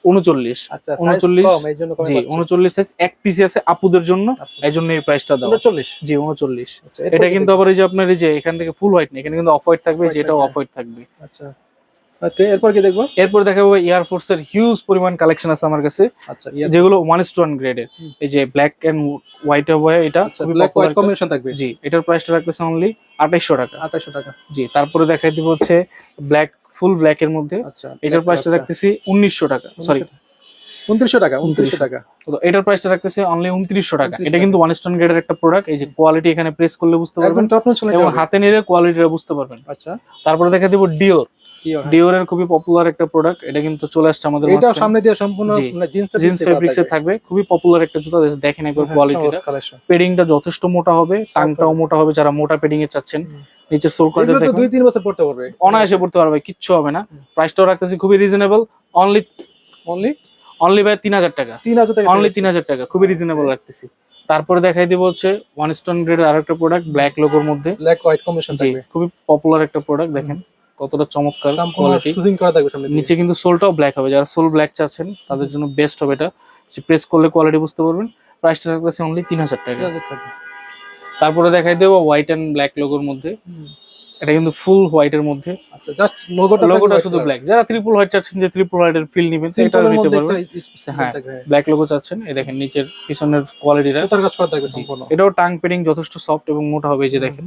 39। আচ্ছা 39 কম, এইজন্য কমে জি, পাচ্ছি। 39 সাইজ এক পিসি আছে আপুদের জন্য, এইজন্য এই প্রাইসটা দাও 39। জি 39। আচ্ছা, এটা কিন্তু আবার এই যে আপনার এই যে এখান থেকে ফুল হোয়াইট না, এখানে কিন্তু অফ হোয়াইট থাকবে, যেটাও অফ হোয়াইট থাকবে। আচ্ছা ওকে, এরপর কি দেখবো? এরপর দেখাবো এয়ার ফোর্স এর হিউজ পরিমাণ কালেকশন আছে আমার কাছে, আচ্ছা যেগুলো 1:1 গ্রেডের। এই যে ব্ল্যাক এন্ড হোয়াইট হবে, এটা খুবই ব্ল্যাক হোয়াইট পপুলার কম্বিনেশন থাকবে। জি, এটার প্রাইসটা রাখতেছে অনলি 2800 টাকা। 2800 টাকা। জি, তারপরে দেখাই দিব হচ্ছে ব্ল্যাক, ফুল ব্ল্যাক এর মধ্যে, আচ্ছা এটার প্রাইসটা রাখতেছি 1900 টাকা। সরি 2900 টাকা। 2900 টাকা। তো এটার প্রাইসটা রাখতেছি অনলি 2900 টাকা। এটা কিন্তু 1:1 গ্রেডের একটা প্রোডাক্ট। এই যে কোয়ালিটি এখানে প্রেস করলে বুঝতে পারবেন, একদম টপ নচ এবং হাতে নিলে কোয়ালিটিটা বুঝতে পারবেন। আচ্ছা, তারপরে দেখাই দিব ডিওর। ডিওরের খুবই পপুলার একটা প্রোডাক্ট, এটা কিন্তু চলে আসছে আমাদের এটা সামনে দিয়ে সম্পূর্ণ জিন্স ফেব্রিক্স এর থাকবে, খুবই পপুলার একটা জুতা। দেখেন একবার কোয়ালিটিটা, পেডিংটা যথেষ্ট মোটা হবে, টাংটাও মোটা হবে, যারা মোটা পেডিং এ চাচ্ছেন। নিচের সোল কোয়ালিটি দেখুন, 2-3 বছর পড়তে পারবে, অনায়াসে পড়তে পারবে, কিচ্ছু হবে না। প্রাইসটাও রাখতেছি খুবই রিজনেবল, অনলি ভাই 3000 টাকা। 3000 টাকা, অনলি 3000 টাকা, খুবই রিজনেবল রাখতেছি। তারপরে দেখাই দিব হচ্ছে 1:1 গ্রেডের আরেকটা প্রোডাক্ট, ব্ল্যাক লোগোর মধ্যে, ব্ল্যাক হোয়াইট কম্বিনেশন থাকবে, খুবই পপুলার একটা প্রোডাক্ট। দেখেন কতটা চমৎকার কোয়ালিটি, সুজিং করা থাকবে সামনে। নিচে কিন্তু সোলটাও ব্ল্যাক হবে, যারা সোল ব্ল্যাক চাচ্ছেন তাদের জন্য বেস্ট হবে এটা। প্রেস করলে কোয়ালিটি বুঝতে পারবেন। প্রাইসটা রাখতেছে অনলি 3000 টাকা। তারপরে দেখাই দেবো হোয়াইট এন্ড ব্ল্যাক লোগোর মধ্যে, এটা কিন্তু ফুল হোয়াইট এর মধ্যে। আচ্ছা, জাস্ট লোগোটা শুধু ব্ল্যাক। যারা ট্রিপল হোয়াইট চাচ্ছেন, যে ট্রিপল হোয়াইটের ফিল নেবেন, এটা নিতে পারবেন। হ্যাঁ, ব্ল্যাক লোগো চাচ্ছেন, এই দেখেন নিচের পিছনের কোয়ালিটিটা সুতার কাজ করা থাকবে সম্পূর্ণ। এটাও টাং পেডিং যথেষ্ট সফট এবং মোটা হবে, এই যে দেখেন।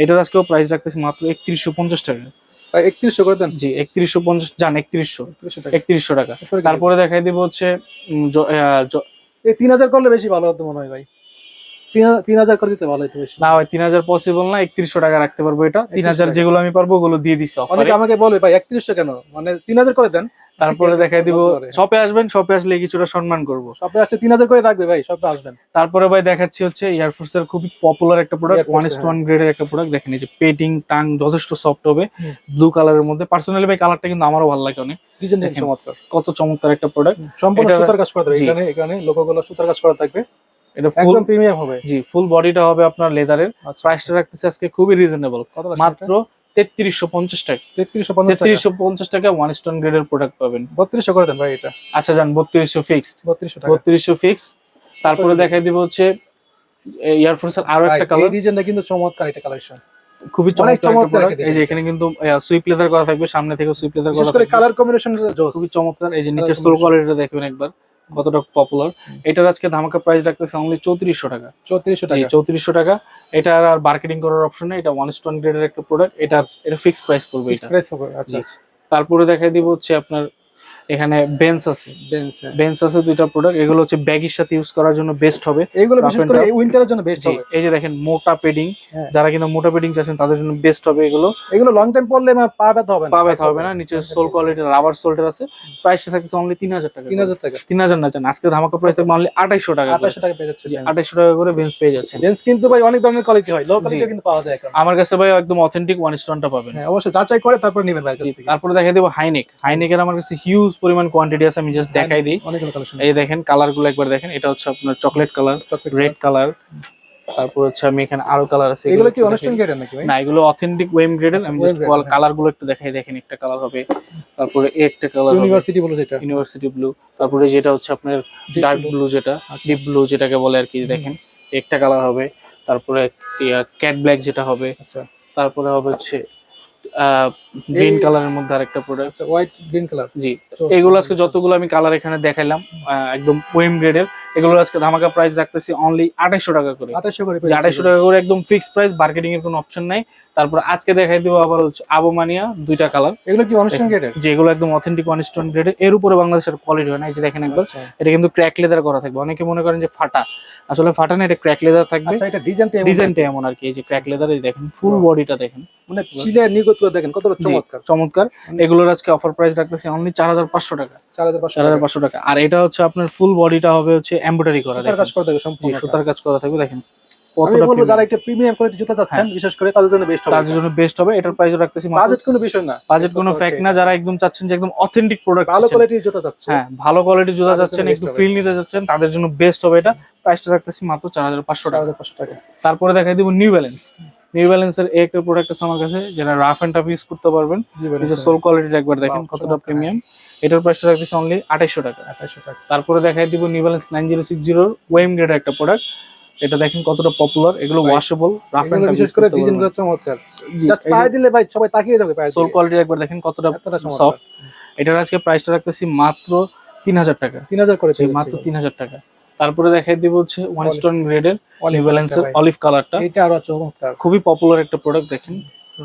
এটার আজকেও প্রাইস রাখতেছি মাত্র 3150 টাকা। 3100 করে দেন। জি 3150 জান 3100 টাকা। তারপরে দেখাই দিব হচ্ছে এই 3000 করলে বেশি ভালো হতো মনে হয় ভাই। 3000 করে দিতে ভালো হতো বেশি। না ভাই 3000 পসিবল না, 3100 টাকা রাখতে পারবো এটা। 3000 যেগুলো আমি পারবো ওগুলো দিয়ে দিছি অফারে। অনেকে আমাকে বলে ভাই 3100 কেন, মানে 3000 করে দেন। তারপরে দেখাই দিব, শপে আসবেন, শপে আসলে কিছুটা সম্মান করব। শপে আসলে 3000 করে রাখবে ভাই, শপে আসবেন। তারপরে ভাই দেখাচ্ছি হচ্ছে এয়ার ফোর্স এর খুবই পপুলার একটা প্রোডাক্ট, 1:1 গ্রেডের একটা প্রোডাক্ট। দেখেন এই যে পেডিং টাং যথেষ্ট সফট হবে, ব্লু কালারের মধ্যে। পার্সোনালি ভাই কালারটা কিন্তু আমারও ভালো লাগে অনেক, চমৎকার, কত চমৎকার একটা প্রোডাক্ট। সম্পূর্ণ সুতার কাজ করা থাকবে, এখানে লোগোগুলো সুতার কাজ করা থাকবে, এটা একদম প্রিমিয়াম হবে। জি, ফুল বডিটা হবে আপনার লেদারের। প্রাইসটা রাখতেছি আজকে খুবই রিজনেবল, মাত্র 3350 টাকা। 3350 টাকা 1:1 গ্রেডের প্রোডাক্ট পাবেন। 3200 করে দেন ভাই এটা। আচ্ছা জান 3200 ফিক্সড। 3200 ফিক্সড। তারপরে দেখাই দিব হচ্ছে এয়ার ফোর্স এর আরো একটা কালার, এই ডিজাইনটা কিন্তু চমৎকার, এটা কালেকশন খুবই চমৎকার। এই যে এখানে কিন্তু সুইপ লেদার করা থাকবে, সামনে থেকে সুইপ লেদার করা থাকবে, কালার কম্বিনেশনটা জোস, খুবই চমৎকার। এই যে নিচের সোল কোয়ালিটিটা দেখবেন একবার, কতটা পপুলার। এটার আজকে ধামাকা প্রাইস রাখতেছে অনলি 3400 টাকা। 3400 টাকা। এটা আর মার্কেটিং করার অপশন নেই, এটা 1:1 গ্রেডের একটা প্রোডাক্ট। এটা ফিক্সড প্রাইস পড়বে এটা। আচ্ছা, তারপরে দেখাই দিব হচ্ছে আপনার এখানে বেঞ্চ আছে দুইটা প্রোডাক্ট। এগুলো হচ্ছে ব্যাগের সাথে ইউজ করার জন্য বেস্ট হবে, এগুলো বিশেষ করে এই উইন্টারের জন্য বেস্ট হবে। এই যে দেখেন মোটা পেডিং, যারা কিনা মোটা পেডিং চাচ্ছেন তাদের জন্য বেস্ট হবে এগুলো লং টাইম পরলে পা ব্যথা হবে না। নিচের সোল কোয়ালিটি রাবার সোলটার আছে। প্রাইসটা থাকছে অনলি 3000 টাকা। 3000 না জান, আজকে ধামাকা প্রাইস থাকবে অনলি 2800 টাকা। 2800 টাকা পেয়ে যাচ্ছে, 2800 টাকা করে বেঞ্চ পেয়ে যাচ্ছেন। বেঞ্চ কিন্তু ভাই অনেক ধরনের কোয়ালিটি হয়, লো কোয়ালিটি কিন্তু পাওয়া যায় এখন আমার কাছে ভাই একদম অথেন্টিক 1:1 টা পাবেন। হ্যাঁ, অবশ্যই যাচাই করে তারপর নেবেন ভাই কাছ থেকে। তারপরে দেখাই দেব হাইনেকের আমার কাছে হিউজ পরিমাণ কোয়ান্টিটি আছে, আমি জাস্ট দেখাই দিই। এই দেখেন কালার গুলো একবার দেখেন, এটা হচ্ছে আপনার চকলেট কালার, রেড কালার, তারপর হচ্ছে আমি এখানে আরো কালার আছে। এগুলো কি অনেস্টন গ্রেডের নাকি ভাই? না, এগুলো অথেন্টিক ওয়েম গ্রেডের। আমি জাস্ট কালার গুলো একটু দেখাই, দেখেন একটা কালার হবে, তারপরে একটা কালার ইউনিভার্সিটি ব্লু, যেটা ইউনিভার্সিটি ব্লু, তারপরে যেটা হচ্ছে আপনার ডার্ক ব্লু, যেটা ডিপ ব্লু যেটাকে বলে আর কি, দেখেন একটা কালার হবে। তারপরে ক্যাট ব্ল্যাক যেটা হবে, তারপরে হবে হচ্ছে গ্রিন কালারের মধ্যে আরেকটা প্রোডাক্ট। আচ্ছা, হোয়াইট গ্রিন কালার। জি, এগুলো আজকে যতগুলো আমি কালার এখানে দেখাইলাম একদম ওয়েম গ্রেডের, এগুলো আজকে ধামাকা প্রাইস রাখতেছি অনলি 2800 টাকা করে। 2800 করে 2800 টাকা করে একদম ফিক্সড প্রাইস, মার্কেটিং এর কোনো অপশন নাই। তারপর আজকে দেখাই দিব আবার হচ্ছে আবোমানিয়া দুইটা কালার। এগুলো কি অনস্টোন গ্রেডের? যে এগুলো একদম অথেন্টিক অনস্টোন গ্রেডের, এর উপরে বাংলাদেশের কোয়ালিটি হয় না। এই যে দেখেন একবার, আচ্ছা। এটা কিন্তু ক্র্যাক লেদার করা থাকবে। অনেকে মনে করেন যে ফাটা, আসলে ফাটা না, এটা ক্র্যাক লেদার থাকবে। আচ্ছা, এটা ডিজাইনটা এমন আর কি। এই যে ক্র্যাক লেদার, এই দেখেন ফুল বডিটা দেখেন, মানে চিলে নিগতগুলো দেখেন কতটা চমৎকার চমৎকার। এগুলোর আজকে অফার প্রাইস রাখতেছি অনলি 4500 টাকা। 4500 টাকা। আর এটা হচ্ছে আপনার ফুল বডিটা হবে হচ্ছে এমব্রয়ডারি করা, সুতার কাজ করা থাকবে সম্পূর্ণ। সুতার কাজ করা থাকবে। দেখেন আমি বলবো যারা একটা প্রিমিয়াম কোয়ালিটি জুতা চাচ্ছেন বিশেষ করে তাদের জন্য বেস্ট হবে। তাদের জন্য বেস্ট হবে। এটার প্রাইস রাখতেছি বাজেট কোনো বিষয় না, বাজেট কোনো ফ্যাক্ট না। যারা একদম চাচ্ছেন যে একদম অথেন্টিক প্রোডাক্ট, ভালো কোয়ালিটির জুতা চাচ্ছেন, হ্যাঁ ভালো কোয়ালিটির জুতা চাচ্ছেন, একটু ফিল নিতে চাচ্ছেন, তাদের জন্য বেস্ট হবে এটা। প্রাইসটা রাখতেছি মাত্র 4500 টাকা। তারপরে দেখাই দিব নিউ ব্যালেন্স। নিউ ব্যালেন্সের একটা প্রোডাক্ট আছে আমার কাছে, যেটা রাফ এন্ড টাফ ইউজ করতে পারবেন। এই যে সোল কোয়ালিটিটা একবার দেখেন কতটা প্রিমিয়াম। এটার প্রাইসটা রাখতেছি অনলি 2800 টাকা। তারপরে দেখাই দিব নিউ ব্যালেন্স 9060 ওয়েম গ্রেড একটা প্রোডাক্ট। এটা দেখেন কতটা পপুলার। এগুলো ওয়াশেবল, রাফ এন্ড টাফ, বিশেষ করে ডিজাইনগুলো চমৎকার। জাস্ট পায়ে দিলে ভাই সবাই তাকিয়ে যাবে পায়ে। সোল কোয়ালিটি একবার দেখেন কতটা সফট। এটার আজকে প্রাইসটা রাখতেছি মাত্র 3000 টাকা। 3000 করে, মাত্র 3000 টাকা। তারপরে দেখাই দিব হচ্ছে ওয়ানস্টোন গ্রেডের নিউ ব্যালেন্সের অলিভ কালারটা। এটা আরো চমৎকার, খুবই পপুলার একটা প্রোডাক্ট। দেখেন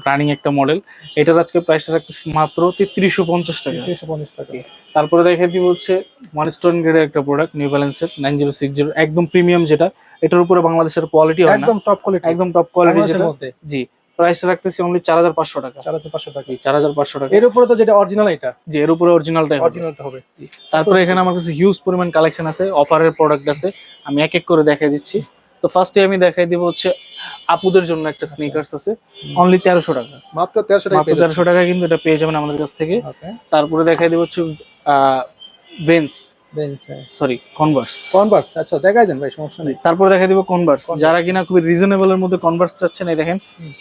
রানিং একটা মডেল। এটার আজকে প্রাইসটা রাখতেছি মাত্র 3350 টাকা। 3350 টাকা। তারপরে দেখাই দিব হচ্ছে ওয়ানস্টোন গ্রেডের একটা প্রোডাক্ট নিউ ব্যালেন্সের 9060, একদম প্রিমিয়াম, যেটা এটার উপরে বাংলাদেশের কোয়ালিটি হয় না, একদম টপ কোয়ালিটি, একদম টপ কোয়ালিটি যেটা। জি, প্রাইসটা রাখতেছি অনলি 4500 টাকা। 4500 টাকা। 4500 টাকা। এর উপরে তো যেটা অরিজিনাল, এটা যে এর উপরে অরিজিনালটা হবে। তারপরে এখানে আমার কাছে হিউজ পরিমাণ কালেকশন আছে, অফারের প্রোডাক্ট আছে, আমি এক এক করে দেখাই দিচ্ছি। তো ফার্স্টে আমি দেখাই দিব হচ্ছে আপুদের জন্য একটা স্নিকার্স আছে অনলি 1300 টাকা। মাত্র 1300 টাকা। মাত্র 1300 টাকায় কিন্তু এটা পেয়ে যাবেন আমাদের কাছ থেকে। তারপরে দেখাই দিব হচ্ছে কনভার্স। আচ্ছা দেখাই দেন ভাই, সমস্যা নেই। তারপরে দেখাই দিব কনভার্স, যারা কিনা খুবই রিজনেবল এর মধ্যে কনভার্স চাচ্ছেন। এই দেখেন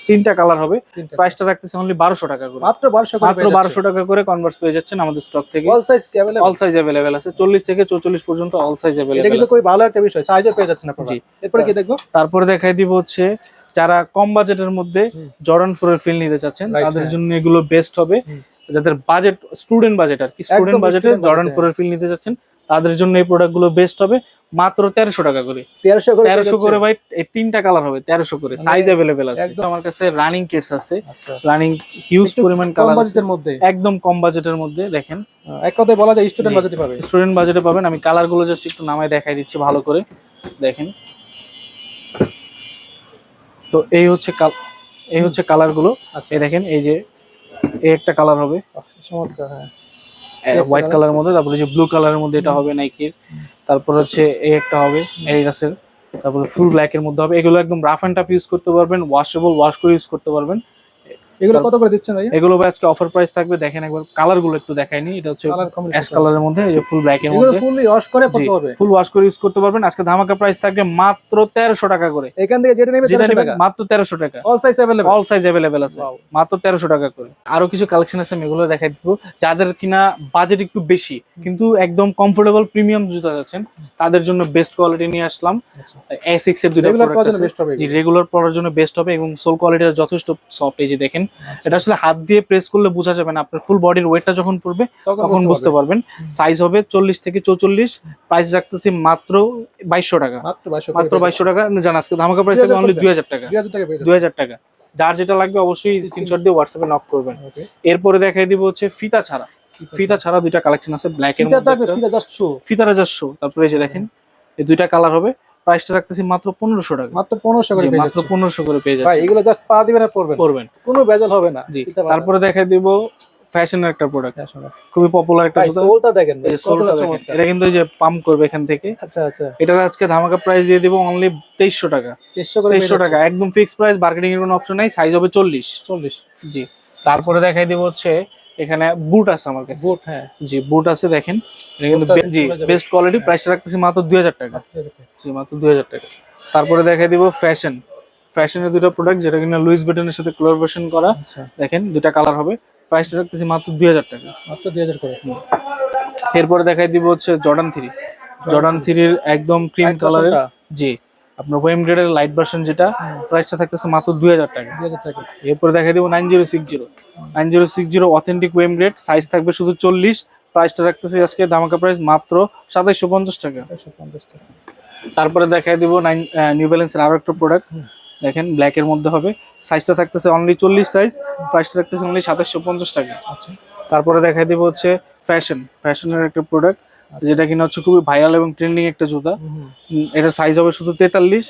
তিনটা কালার হবে, প্রাইসটা রাখতেছি অনলি 1200 টাকা করে। মাত্র 1200 টাকা করে কনভার্স পেয়ে যাচ্ছেন আমাদের স্টক থেকে। All size available, all size available আছে, 40 থেকে 44 পর্যন্ত অল সাইজ अवेलेबल। এটা কিন্তু খুবই ভালো একটা বিষয়, সাইজও পেয়ে যাচ্ছেন আপনারা। এরপর কি দেখবো? তারপরে দেখাই দিব হচ্ছে যারা কম বাজেটের মধ্যে জর্ডান 4 এর ফিল নিতে চাচ্ছেন, তাদের জন্য এগুলো বেস্ট হবে। যাদের বাজেট স্টুডেন্ট বাজেট আর কি, স্টুডেন্ট বাজেটে জর্ডান 4 এর ফিল নিতে চাচ্ছেন, তাদের জন্য এই প্রোডাক্ট গুলো বেস্ট হবে। মাত্র 1300 টাকা করে। 1300 করে ভাই, এই তিনটা কালার হবে 1300 করে। সাইজ अवेलेबल আছে। একদম আমার কাছে রানিং কিটস আছে, রানিং হিউজ পরিমাণ কালার আছে, একদম কম বাজেটের মধ্যে। দেখেন এক কথায় বলা যায় স্টুডেন্ট বাজেটে পাবেন। স্টুডেন্ট বাজেটে পাবেন। আমি কালার গুলো জাস্ট একটু নামায় দেখাই দিচ্ছি ভালো করে, দেখেন। তো এই হচ্ছে কালার গুলো। এই দেখেন, এই যে এই একটা কালার হবে চমৎকার, হ্যাঁ হোয়াইট কালারের মধ্যে। তারপরে যে ব্লু কালারের মধ্যে এটা হবে নাইকির। তারপর হচ্ছে এই একটা হবে এডিডাসের। তারপরে ফুল ব্ল্যাক এর মধ্যে হবে। এগুলো একদম রাফ এন্ড টাফ ইউজ করতে পারবেন, ওয়াশেবল, ওয়াশ করে ইউজ করতে পারবেন। এগুলো কত করে দিচ্ছেন ভাই? এগুলো ভাই আজকে অফার প্রাইস থাকবে। দেখেন একবার কালার গুলো একটু দেখাইনি। এটা হচ্ছে অ্যাশ কালারের মধ্যে, এই যে ফুল ব্ল্যাক এর মধ্যে। এগুলো ফুললি ওয়াশ করে পড়তে হবে, ফুল ওয়াশ করে ইউজ করতে পারবেন। আজকে ধামাকা প্রাইস থাকবে মাত্র 1300 টাকা করে। এখান থেকে যেটা নেবে 1300 টাকা, মাত্র 1300 টাকা। All size available, all size available আছে, মাত্র 1300 টাকা করে। আরো কিছু কালেকশন আছে, আমি এগুলো দেখাই দিব। যাদের কিনা বাজেট একটু বেশি কিন্তু একদম কমফোর্টেবল প্রিমিয়াম জুতা যাচ্ছেন, তাদের জন্য বেস্ট কোয়ালিটি নিয়ে আসলাম। A6 এর দুটো প্রোডাক্ট আছে, জি রেগুলার পরার জন্য বেস্ট হবে এবং সোল কোয়ালিটিটা যথেষ্ট সফট। এই যে দেখেন, এটা আসলে হাত দিয়ে প্রেস করলে বোঝা যাবে না, আপনার ফুল বডির ওয়েটটা যখন পড়বে তখন বুঝতে পারবেন। সাইজ হবে 40 থেকে 44। প্রাইস রাখতেছি মাত্র 2200 টাকা। মাত্র 2200 টাকা। জান আজকে ধামাকা প্রাইস থাকবে অনলি 2000 টাকা। 2000 টাকা। যার যেটা লাগবে অবশ্যই স্ক্রিনশট দিয়ে হোয়াটসঅ্যাপে নক করবেন। এরপরে দেখাই দিব হচ্ছে ফিতা ছাড়া দুইটা কালেকশন আছে, ব্ল্যাক এর মধ্যে ফিতাটা জাস্ট শো। তারপরে এই যে দেখেন, এই দুইটা কালার হবে। প্রাইসটা রাখতেছি মাত্র 1500 টাকা। মাত্র 1500 করে পেয়ে যাচ্ছেন। মাত্র 1500 করে পেয়ে যাচ্ছেন ভাই এগুলো জাস্ট পা দিবেন আর পরবেন, কোনো ভেজাল হবে না। জি, তারপরে দেখাই দিব ফ্যাশনের একটা প্রোডাক্ট, খুবই পপুলার একটা জুতা। সোলটা দেখেন, এই সোলটা দেখেন, এটা কিন্তু এই যে পাম্প করবে এখান থেকে। আচ্ছা আচ্ছা। এটার আজকে ধামাকা প্রাইস দিয়ে দিব অনলি 2300 টাকা। 2300 টাকা, একদম ফিক্সড প্রাইস, বার্গেনিং এর কোনো অপশন নাই। সাইজ হবে 40। জি, তারপরে দেখাই দিব হচ্ছে এখানে বুট আছে আমার কাছে। বুট, হ্যাঁ জি বুট আছে, দেখেন এটা কিন্তু জি বেস্ট কোয়ালিটি। প্রাইসটা রাখতেছি মাত্র 2000 টাকা। জি মাত্র 2000 টাকা। তারপরে দেখাই দিব ফ্যাশনের দুটো প্রোডাক্ট, যেটা কিনা লুইস ভিটনের সাথে কোলাবোরেশন করা। দেখেন দুটা কালার হবে। প্রাইসটা রাখতেছি মাত্র 2000 টাকা। মাত্র 2000 করে। এরপরে দেখাই দিব হচ্ছে জর্ডান 3 এর একদম ক্রিম কালারের। জি, আপনার ওয়েম গ্রেডের লাইট ভার্সন যেটা প্রাইসটা থাকতেছে মাত্র 2000 টাকা। 2000 টাকা। এরপরে দেখাই দেবো 9060 অথেন্টিক ওয়েম গ্রেড, সাইজ থাকবে শুধু 40, প্রাইসটা রাখতেছি আজকে ধামাকা প্রাইস মাত্র 2750 টাকা। 2750 টাকা। তারপরে দেখাই দিব নিউ ব্যালেন্সের আরো একটা প্রোডাক্ট, দেখেন ব্ল্যাক এর মধ্যে হবে, সাইজটা থাকতেছে অনলি 40 সাইজ, প্রাইসটা থাকতেছে অনলি 2750 টাকা। আচ্ছা। তারপরে দেখাই দিব হচ্ছে ফ্যাশনের একটা প্রোডাক্ট, যেটা কিনা হচ্ছে খুবই ভাইরাল এবং ট্রেন্ডিং একটা জুতা। এটার সাইজ হবে শুধু 43,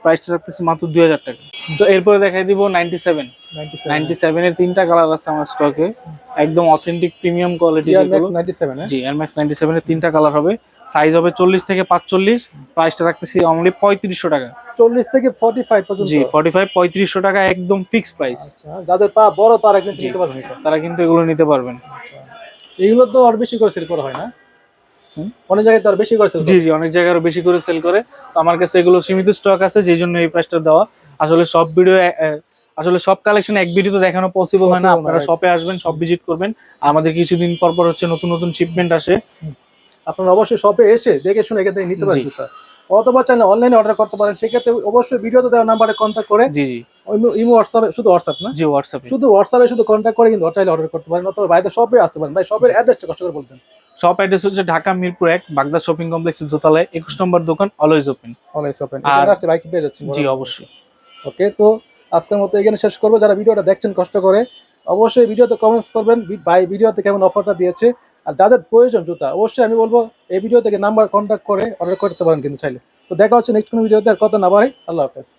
প্রাইসটা রাখতেছে মাত্র 2000 টাকা। তো এরপরে দেখাই দিব 97 এর 3টা কালার আছে আমার স্টকে, একদম অথেন্টিক প্রিমিয়াম কোয়ালিটি যেগুলো। জি এয়ার ম্যাক্স 97 এর 3টা কালার হবে, সাইজ হবে 40 থেকে 45, প্রাইসটা রাখতেছি অনলি 3500 টাকা। 40 থেকে 45 পর্যন্ত। জি 45-3500 টাকা একদম ফিক্স প্রাইস। আচ্ছা, যাদের পা বড় তারা কিন্তু নিতে পারবেন এটা। তারা কিন্তু এগুলো নিতে পারবেন। আচ্ছা, এগুলো তো আর বেশি করে সেল করা হয় না, অনেক জায়গায় তো আর বেশি করে সেল করে। জি অনেক জায়গায় আরো বেশি করে সেল করে, তো আমার কাছে এগুলো সীমিত স্টক আছে, যেই জন্য এই প্রাইসটা দেওয়া। আসলে সব কালেকশন এক ভিডিওতে দেখানো পসিবল হয় না, আপনারা শপে আসবেন, শপ ভিজিট করবেন, আমাদের কিছুদিন পর পর হচ্ছে নতুন নতুন শিপমেন্ট আসে, আপনারা অবশ্যই শপে এসে দেখে শুনে এখান থেকে নিতে পারেন জুতা, অথবা চাইলে অনলাইনে অর্ডার করতে পারেন। সেক্ষেত্রে অবশ্যই ভিডিওতে দেওয়া নাম্বারে কন্ট্যাক্ট করে, জি ইমো হোয়াটসঅ্যাপে, শুধু হোয়াটসঅ্যাপ না, জি হোয়াটসঅ্যাপে শুধু কন্ট্যাক্ট করে কিন্তু চাইলে অর্ডার করতে পারেন, অথবা বাইরে শপে আসতে পারেন। ভাই শপের অ্যাড্রেসটা কষ্ট করে বলতেন। শপ অ্যাড্রেস হচ্ছে ঢাকা মিরপুর 1 বাগদা শপিং কমপ্লেক্সের দোতলায় 21 নম্বর দোকান, অলওয়েজ ওপেন। এখানে আসলে বাইক পেয়ে যাচ্ছেন। জি অবশ্যই। ওকে, তো আজকের মতো এখানে শেষ করবো। যারা ভিডিওটা দেখছেন কষ্ট করে অবশ্যই ভিডিওতে কমেন্টস করবেন, ভাই ভিডিওতে কেমন অফারটা দিয়েছে, আর যাদের প্রয়োজন জুতা অবশ্যই আমি বলবো এই ভিডিও থেকে নাম্বার কন্ট্যাক্ট করে অর্ডার করতে পারেন কিন্তু চাইলে। তো দেখা হচ্ছে নেক্সট কোনো ভিডিওতে, আর কত না বাড়াই, আল্লাহ হাফেজ।